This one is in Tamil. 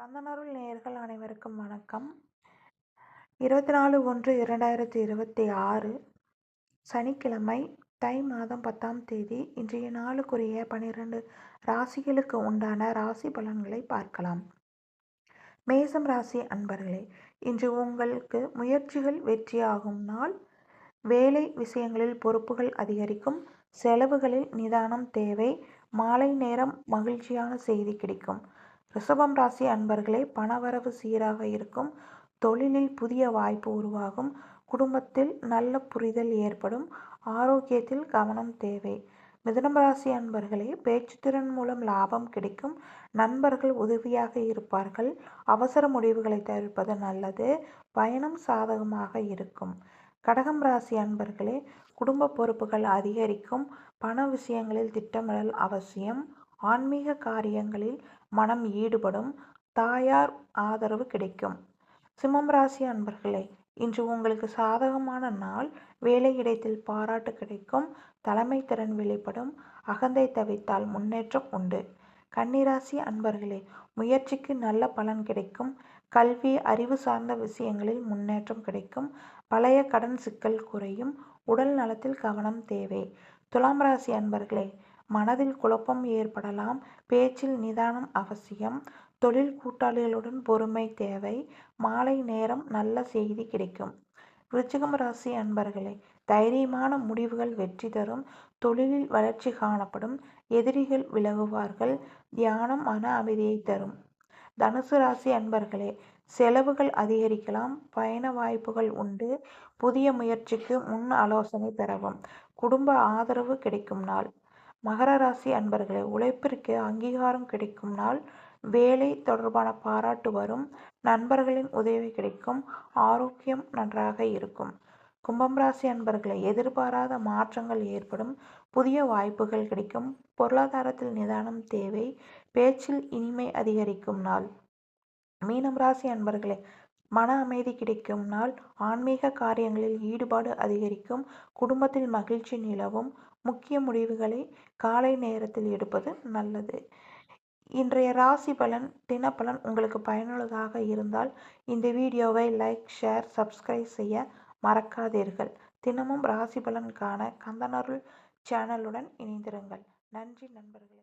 கந்தனருள் நேயர்கள் அனைவருக்கும் வணக்கம். 24/1/2026 சனிக்கிழமை, தை மாதம் 10ஆம் தேதி. இன்றைய நாளுக்குரிய 12 ராசிகளுக்கு உண்டான ராசி பலன்களை பார்க்கலாம். மேசம் ராசி அன்பர்களே, இன்று உங்களுக்கு முயற்சிகள் வெற்றியாகும் நாள். வேலை விஷயங்களில் பொறுப்புகள் அதிகரிக்கும். செலவுகளில் நிதானம் தேவை. மாலை நேரம் மகிழ்ச்சியான செய்தி கிடைக்கும். ரிஷபம் ராசி அன்பர்களே, பணவரவு சீராக இருக்கும். தொழிலில் புதிய வாய்ப்பு உருவாகும். குடும்பத்தில் நல்ல புரிதல் ஏற்படும். ஆரோக்கியத்தில் கவனம் தேவை. மிதுனம் ராசி அன்பர்களே, பேச்சுத்திறன் மூலம் லாபம் கிடைக்கும். நண்பர்கள் உதவியாக இருப்பார்கள். அவசர முடிவுகளை தவிர்ப்பது நல்லது. பயணம் சாதகமாக இருக்கும். கடகம் ராசி அன்பர்களே, குடும்ப பொறுப்புகள் அதிகரிக்கும். பண விஷயங்களில் திட்டமிடல் அவசியம். ஆன்மீக காரியங்களில் மனம் ஈடுபடும். தாயார் ஆதரவு கிடைக்கும். சிம்மம் ராசி அன்பர்களே, இன்று உங்களுக்கு சாதகமான நாள். வேலையிடத்தில் பாராட்டு கிடைக்கும். தலைமை திறன் வெளிப்படும். அகந்தை தவிர்த்தால் முன்னேற்றம் உண்டு. கன்னிராசி அன்பர்களே, முயற்சிக்கு நல்ல பலன் கிடைக்கும். கல்வி, அறிவு சார்ந்த விஷயங்களில் முன்னேற்றம் கிடைக்கும். பழைய கடன் சிக்கல் குறையும். உடல் நலத்தில் கவனம் தேவை. துலாம் ராசி அன்பர்களே, மனதில் குழப்பம் ஏற்படலாம். பேச்சில் நிதானம் அவசியம். தொழில் கூட்டாளிகளுடன் பொறுமை தேவை. மாலை நேரம் நல்ல செய்தி கிடைக்கும். விருச்சிகம் ராசி அன்பர்களே, தைரியமான முடிவுகள் வெற்றி தரும். தொழிலில் வளர்ச்சி காணப்படும். எதிரிகள் விலகுவார்கள். தியானம் மன அமைதியை தரும். தனுசு ராசி அன்பர்களே, செலவுகள் அதிகரிக்கலாம். பயண வாய்ப்புகள் உண்டு. புதிய முயற்சிக்கு முன் ஆலோசனை பெறவும். குடும்ப ஆதரவு கிடைக்கும் நாள். மகர ராசி அன்பர்களே, உழைப்பிற்கு அங்கீகாரம் கிடைக்கும் நாள். வேலை தொடர்பான பாராட்டு வரும். நண்பர்களின் உதவி கிடைக்கும். ஆரோக்கியம் நன்றாக இருக்கும். கும்பம் ராசி அன்பர்களே, எதிர்பாராத மாற்றங்கள் ஏற்படும். புதிய வாய்ப்புகள் கிடைக்கும். பொருளாதாரத்தில் நிதானம் தேவை. பேச்சில் இனிமை அதிகரிக்கும் நாள். மீனம் ராசி அன்பர்களே, மன அமைதி கிடைக்கும் நாள். ஆன்மீக காரியங்களில் ஈடுபாடு அதிகரிக்கும். குடும்பத்தில் மகிழ்ச்சி நிலவும். முக்கிய முடிவுகளை காலை நேரத்தில் எடுப்பது நல்லது. இன்றைய ராசி பலன், தினப்பலன் உங்களுக்கு பயனுள்ளதாக இருந்தால் இந்த வீடியோவை லைக், ஷேர், சப்ஸ்கிரைப் செய்ய மறக்காதீர்கள். தினமும் ராசி பலன் காண கந்தனருள் சேனலுடன் இணைந்திருங்கள். நன்றி நண்பர்களே.